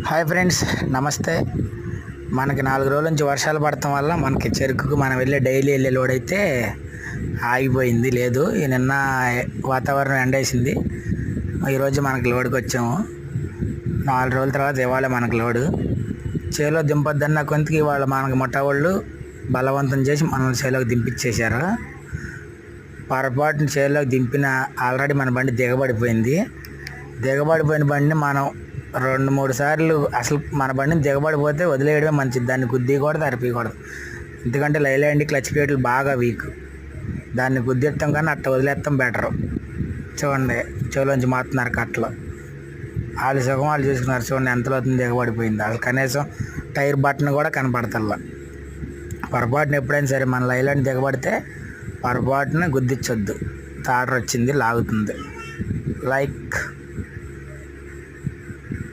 Hi friends, నమస్తే. మనకి 4 రోజుల నుంచి వర్షాలు పడటం వల్ల మనకి చెరుకుకు మనం డైలీ వెళ్ళే లోడ్ అయితే ఆగిపోయింది. లేదు, నిన్న వాతావరణం ఎండేసింది. ఈరోజు మనకి లోడ్కి వచ్చాము. 4 రోజుల తర్వాత ఇవాళ మనకి లోడు. చేలో దింపొద్దన్న కొంతకి ఇవాళ మనకి ముఠా వాళ్ళు బలవంతం చేసి మనల్ని చేలోకి దింపించేశారు. పొరపాటున చేలోకి దింపిన ఆల్రెడీ మన బండి దిగబడిపోయిన బండిని మనం 2-3 సార్లు అసలు మన బండిని దిగబడిపోతే వదిలేయడమే మంచిది. దాన్ని గుద్దీయకూడదు, అరిపీయకూడదు. ఎందుకంటే లైలాండ్ క్లచ్ ప్లేట్లు బాగా వీక్. దాన్ని గుద్దేస్తాం కానీ అట్ట వదిలేస్తాం బెటరు. చూడండి, చెవులోంచి మారుతున్నారు కట్టలు. వాళ్ళు సుఖం వాళ్ళు చూసుకున్నారు. చూడండి ఎంతలో అవుతుంది, దిగబడిపోయింది. అసలు కనీసం టైర్ బటన్ కూడా కనపడతల్లా. పొరపాటున ఎప్పుడైనా సరే మన లైలాండ్ దిగబడితే పొరపాటున గుద్దించొద్దు. తాడర్ వచ్చింది, లాగుతుంది. లైక్